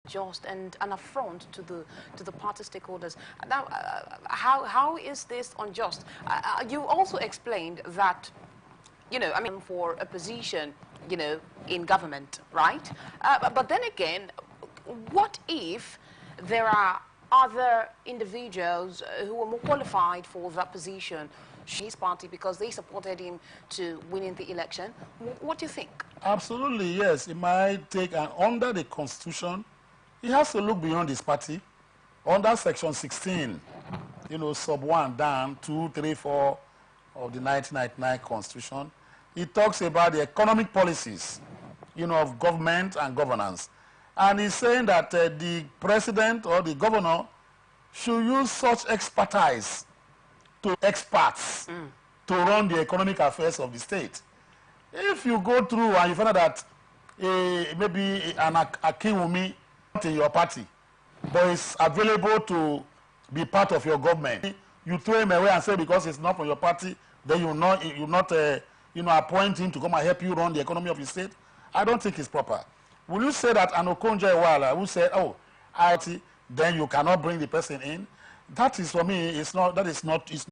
just and an affront to the party stakeholders. Now, how is this unjust? You also explained that, you know, I mean, for a position, you know, in government, right? But then again, what if there are other individuals who are more qualified for that position, his party, because they supported him to winning the election? What do you think? Absolutely, yes. It might take, and under the Constitution, he has to look beyond his party. Under Section 16, you know, sub 1 down, 2, 3, 4 of the 1999 Constitution, it talks about the economic policies, you know, of government and governance. And he's saying that the president or the governor should use such expertise to experts to run the economic affairs of the state. If you go through and you find out that maybe an Akinwumi not in your party, but is available to be part of your government, you throw him away and say because it's not from your party, then you not you know, appoint him to come and help you run the economy of the state. I don't think it's proper. Will you say that an Okonjo-Iweala who said, oh, then you cannot bring the person in? That is, for me, it's not, that is not, it's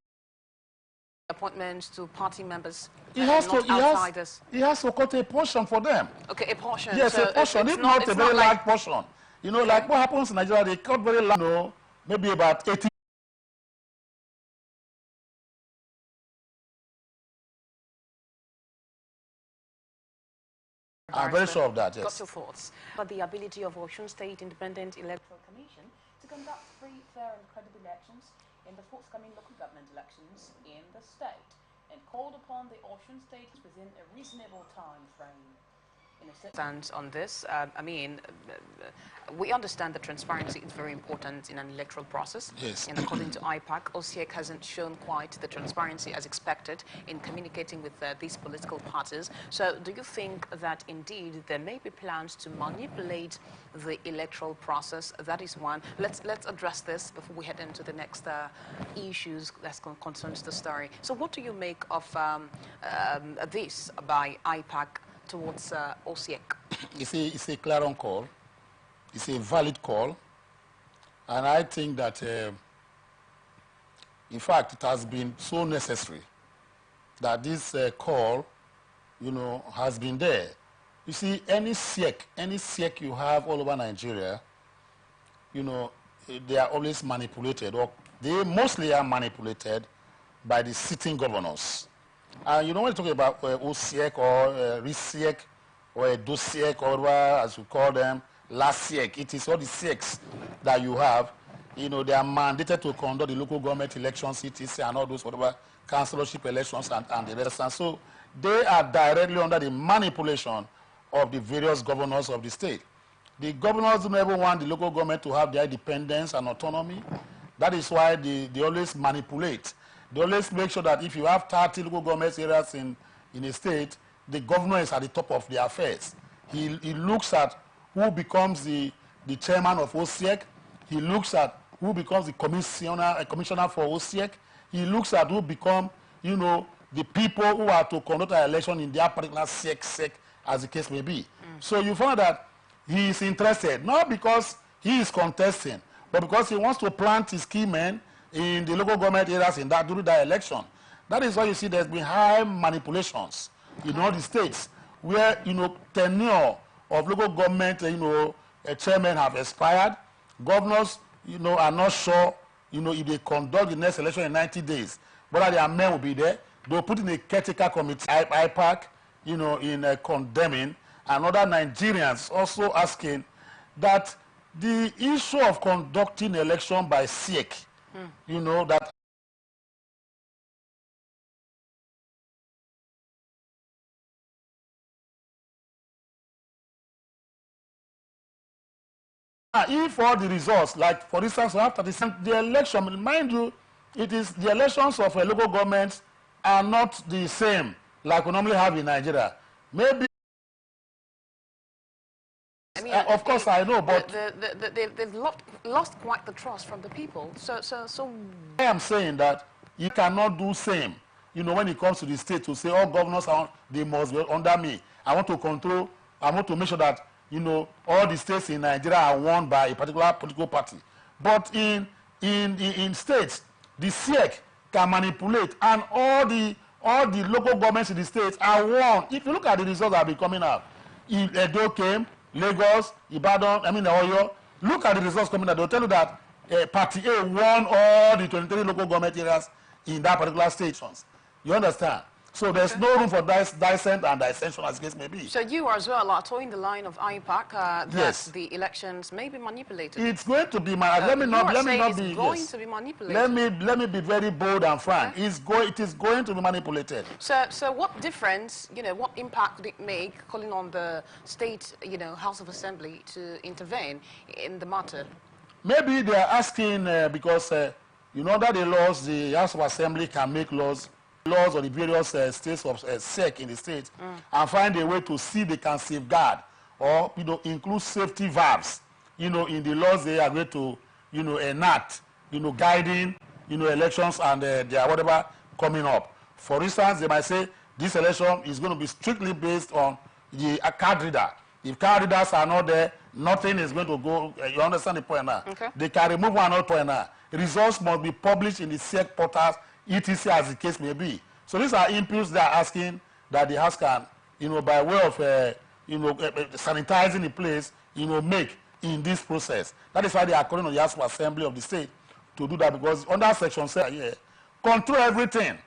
appointments to party members, he has to cut a portion for them. Okay, a portion. Yes, so a portion, if not a very large portion. You know, like what happens in Nigeria, they cut very large, you know, maybe about 80. I'm very sure of that, yes. Got your thoughts about the ability of Osun State Independent Electoral Commission to conduct free, fair and credible elections in the forthcoming local government elections in the state, and called upon the Osun State within a reasonable time frame. In a stance on this, I mean, we understand that transparency is very important in an electoral process. Yes. And according to IPAC, OCEC hasn't shown quite the transparency as expected in communicating with these political parties. So do you think that indeed there may be plans to manipulate the electoral process? That is one. Let's address this before we head into the next issues that concerns the story. So what do you make of this by IPAC towards OCEC? It's a clarion call. It's a valid call. And I think that, in fact, it has been so necessary that this call, you know, has been there. You see, any SEC you have all over Nigeria, you know, they are always manipulated, or they mostly are manipulated by the sitting governors. You know, when you're talking about OCEC or RISEC or DOSEC or whatever, as you call them, LASEC, it is all the SECs that you have. You know, they are mandated to conduct the local government elections, etc., and all those whatever councillorship elections and the rest. And so they are directly under the manipulation of the various governors of the state. The governors don't ever want the local government to have their independence and autonomy. That is why they always manipulate. They always make sure that if you have 30 local government areas in a state, the governor is at the top of the affairs. He looks at who becomes the chairman of OCEC. He looks at who becomes the commissioner for OCEC. He looks at who become, you know, the people who are to conduct an election in their particular SEC, as the case may be. So you find that he is interested, not because he is contesting, but because he wants to plant his key men in the local government areas during that election. That is why you see there's been high manipulations in all the states where, you know, tenure of local government, you know, chairmen have expired. Governors, you know, are not sure, you know, if they conduct the next election in 90 days, whether their men will be there. They'll put in a caretaker committee, IPAC, you know, in condemning, and other Nigerians also asking that the issue of conducting election by SEC, you know, that if all the results, like for instance, after the election, mind you, it is the elections of a local government are not the same like we normally have in Nigeria. Maybe, I mean, of course I know, but they've lost quite the trust from the people. So I am saying that you cannot do same. You know, when it comes to the state, to say all governors they must be under me. I want to control. I want to make sure that you know, all the states in Nigeria are won by a particular political party. But in states, the SEC can manipulate, and all the local governments in the states are won. If you look at the results that have been coming out, Edo came, Lagos, Ibadan, Oyo. Look at the results coming out. They'll tell you that Party A won all the 23 local government areas in that particular stations. You understand? So there's no room for dissent and dissension, as the case may be. So you as well are towing the line of IPAC that yes. the elections may be manipulated. It's going to be let me not be going to be manipulated. Let me be very bold and frank. Okay. It is going to be manipulated. So what difference, what impact would it make calling on the state, House of Assembly to intervene in the matter? Maybe they are asking because under the laws, the House of Assembly can make laws on the various states of SEC in the state and find a way to see they can safeguard or include safety valves in the laws they are going to enact guiding elections and their whatever coming up. For instance, they might say this election is going to be strictly based on the card reader. If card readers are not there, nothing is going to go. You understand the point now? Okay. They can remove one other point now. Results must be published in the SEC portals, etc., as the case may be. So these are inputs they are asking that the House can, by way of, sanitizing the place, make in this process. That is why they are calling on the House of Assembly of the state to do that, because under Section 7 here, control everything.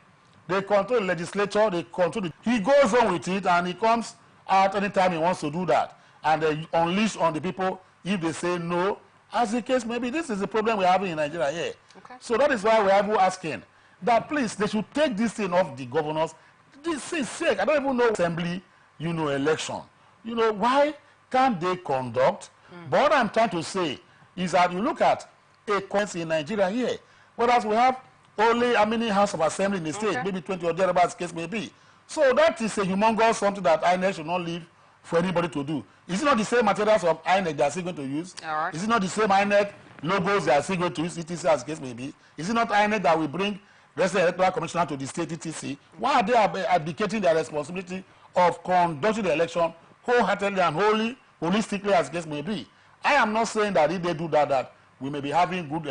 They control the legislature, they control he goes on with it, and he comes out anytime he wants to do that. And they unleash on the people if they say no, as the case may be. This is the problem we're having in Nigeria here. Okay. So that is why we are asking that please, they should take this thing off the governors. This is sick. I don't even know assembly, election. Why can't they conduct? But what I'm trying to say is that you look at a country in Nigeria here, whereas we have only how many House of Assembly in the state, maybe 20 or thereabouts, case may be. So that is a humongous something that INEC should not leave for anybody to do. Is it not the same materials of INEC they are still going to use? Right. Is it not the same INEC logos they are still going to use, etc., as the case may be? Is it not INEC that will bring resident electoral commissioner to the state, etc.? Why are they abdicating their responsibility of conducting the election wholeheartedly and wholly, holistically, as the case may be? I am not saying that if they do that we may be having good,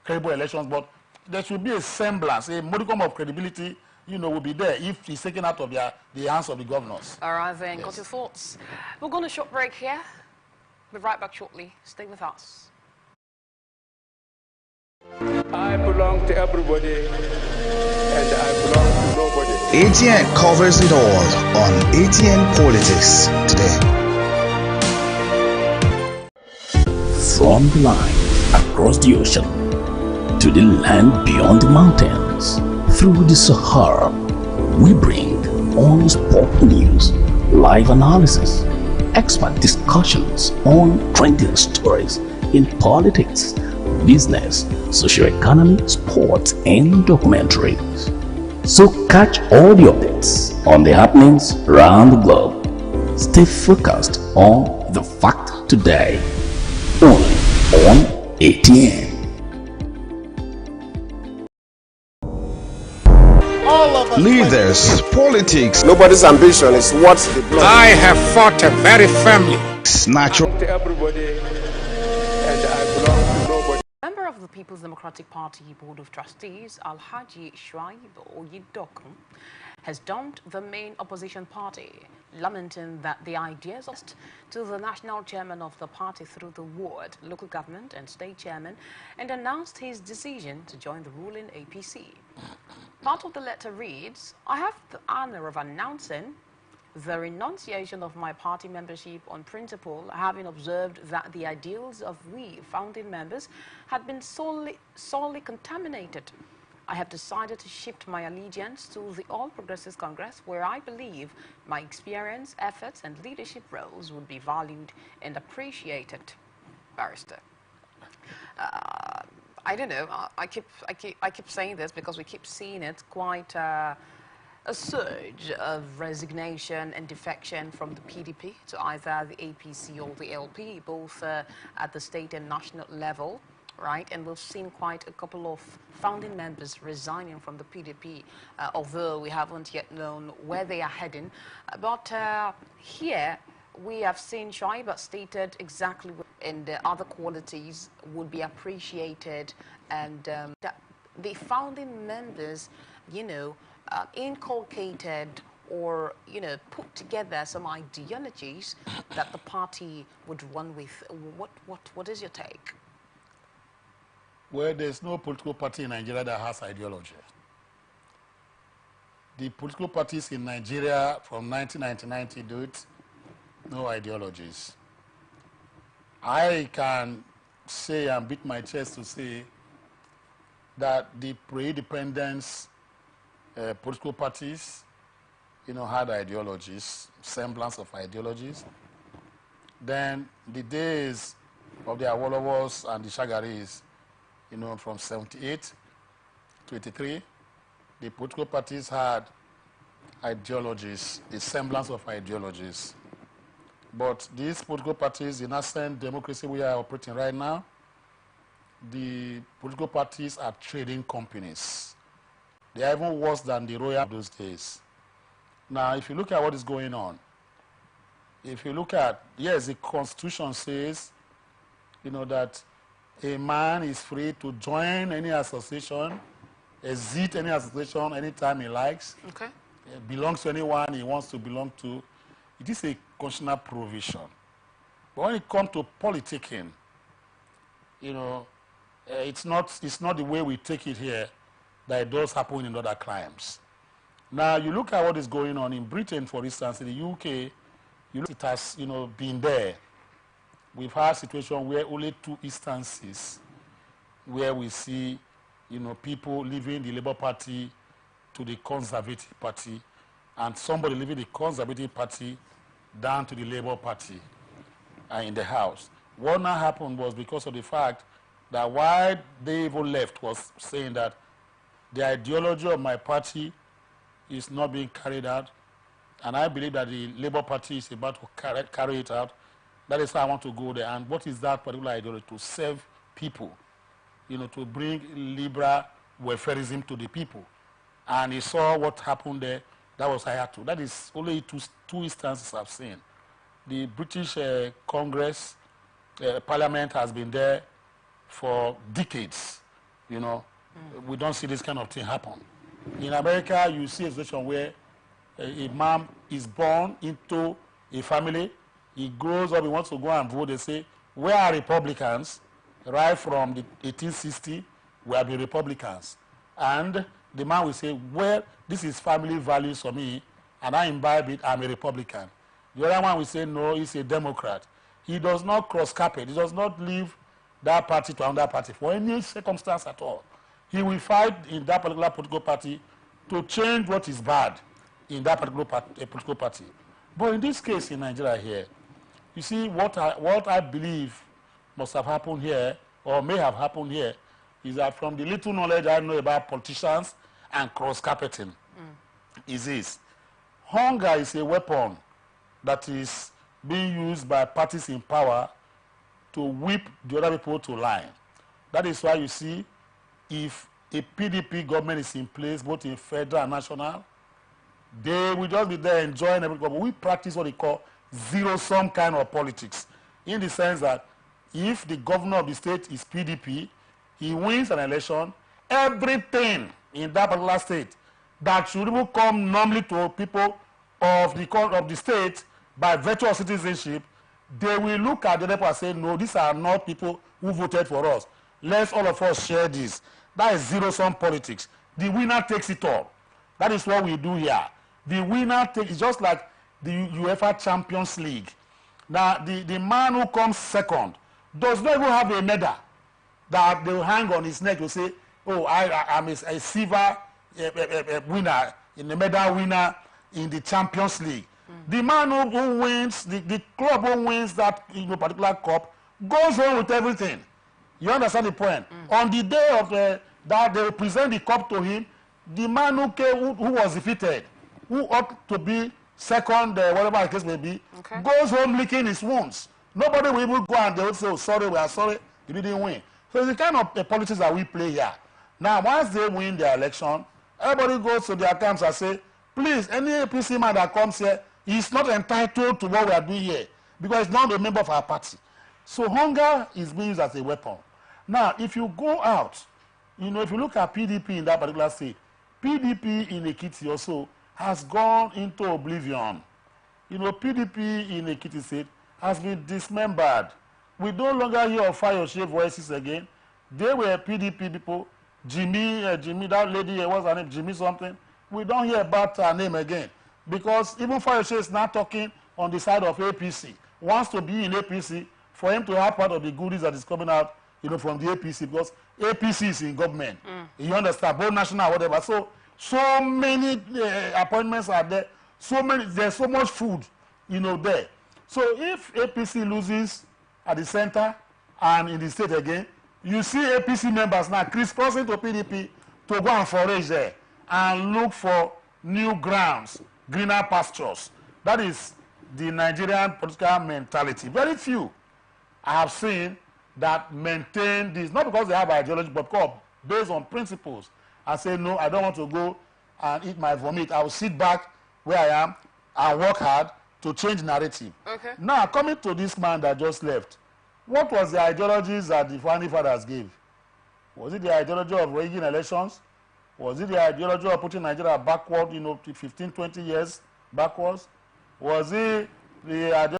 credible elections, but there should be a semblance, a modicum of credibility, will be there if it's taken out of the hands of the governors. All right, then. Yes. Got your thoughts. We're going to short break here. We'll be right back shortly. Stay with us. I belong to everybody, and I belong to nobody. ATN covers it all on Atn Politics today. From the line across the ocean to the land beyond the mountains, through the Sahara, we bring on-spot news, live analysis, expert discussions on trending stories in politics, business, socio-economy, sports, and documentaries. So catch all the updates on the happenings around the globe. Stay focused on the fact today, only on ATN. Leaders, politics. Nobody's ambition is what they blood. I have fought very firmly. Natural. To everybody, and I belong to nobody. Member of the People's Democratic Party Board of Trustees, Alhaji Shuaib Oyedokun, has dumped the main opposition party, lamenting that the ideas to the national chairman of the party through the ward, local government and state chairman, and announced his decision to join the ruling APC. Part of the letter reads, I have the honor of announcing the renunciation of my party membership on principle, having observed that the ideals of we founding members had been sorely contaminated. I have decided to shift my allegiance to the All Progressives Congress, where I believe my experience, efforts, and leadership roles would be valued and appreciated. Barrister. I don't know. I keep saying this because we keep seeing it quite a surge of resignation and defection from the PDP to either the APC or the LP, both at the state and national level, right? And we've seen quite a couple of founding members resigning from the PDP, although we haven't yet known where they are heading. But here, we have seen Shaiba stated exactly in the other qualities would be appreciated, and that the founding members, you know, inculcated or, you know, put together some ideologies that the party would run with. What is your take? Well, there's no political party in Nigeria that has ideology. The political parties in Nigeria from 1999 to date, no ideologies. I can say and beat my chest to say that the pre-independence political parties, you know, had ideologies, semblance of ideologies. Then the days of the Awolowos and the Shagaris, you know, from 78 to 83, the political parties had ideologies, the semblance of ideologies. But these political parties, in nascent democracy we are operating right now, the political parties are trading companies. They are even worse than the royal those days. Now, if you look at what is going on, if you look at, yes, the Constitution says, you know, that a man is free to join any association, exit any association anytime he likes. Okay. Belongs to anyone he wants to belong to. It is a constitutional provision. But when it comes to politicking, you know, it's not the way we take it here that it does happen in other climes. Now, you look at what is going on in Britain, for instance, in the UK, you look, it has, you know, been there. We've had a situation where only 2 instances where we see, you know, people leaving the Labour Party to the Conservative Party, and somebody leaving the Conservative Party down to the Labour Party in the House. What now happened was because of the fact that why they even left was saying that the ideology of my party is not being carried out, and I believe that the Labour Party is about to carry it out. That is why I want to go there. And what is that particular ideology? To serve people, you know, to bring liberal welfareism to the people. And he saw what happened there. That was Hayatu. That is only two instances I've seen. The British Congress, Parliament has been there for decades, you know. We don't see this kind of thing happen. In America, you see a situation where a man is born into a family, he grows up, he wants to go and vote, they say, where are Republicans? Right from the 1860, we have been Republicans. And the man will say, well, this is family values for me, and I imbibe it, I'm a Republican. The other one will say, no, he's a Democrat. He does not cross carpet. He does not leave that party to another party for any circumstance at all. He will fight in that particular political party to change what is bad in that particular political party. But in this case in Nigeria here, you see what I believe must have happened here, or may have happened here, is that from the little knowledge I know about politicians and cross-carpeting, is this. Hunger is a weapon that is being used by parties in power to whip the other people to line. That is why you see, if a PDP government is in place, both in federal and national, they will just be there enjoying everything. But we practice what they call zero-sum kind of politics, in the sense that if the governor of the state is PDP, he wins an election, everything in that particular state that should even come normally to people of the state by virtue of citizenship, they will look at the people and say, no, these are not people who voted for us. Let's all of us share this. That is zero-sum politics. The winner takes it all. That is what we do here. The winner takes, it's just like the UEFA Champions League. Now, the man who comes second does not even have a medal that they will hang on his neck to say, oh, I'm a silver winner, in the medal winner in the Champions League. The man who wins, the club who wins that particular cup, goes home with everything. You understand the point? On the day of that they will present the cup to him, the man who was defeated, who ought to be second, whatever the case may be, goes home licking his wounds. Nobody will even go and they will say, oh, sorry, we are sorry, you didn't win. So it's the kind of politics that we play here. Now, once they win the election, everybody goes to their camps and say, please, any APC man that comes here, He's not entitled to what we are doing here because he's not a member of our party. So hunger is being used as a weapon. Now, if you go out, if you look at PDP in that particular state, PDP in Ekiti also has gone into oblivion. PDP in Ekiti state has been dismembered. We no longer hear of Fayose voices again. They were PDP people. Jimmy, that lady, what's her name? Jimmy something. We don't hear about her name again. Because even Fayose is now talking on the side of APC. Wants to be in APC for him to have part of the goodies that is coming out, from the APC. Because APC is in government. You understand? Both national, whatever. So many appointments are there. There's so much food, there. So if APC loses at the center and in the state again, you see APC members now crisscrossing to PDP to go and forage there and look for new grounds, greener pastures. That is the Nigerian political mentality. Very few I have seen that maintain this, not because they have ideology, but because based on principles. I say, no, I don't want to go and eat my vomit. I will sit back where I am and work hard to change narrative. Okay. Now, coming to this man that just left, what was the ideologies that the founding fathers gave? Was it the ideology of rigging elections? Was it the ideology of putting Nigeria backward, 15, 20 years backwards? Was it the ideology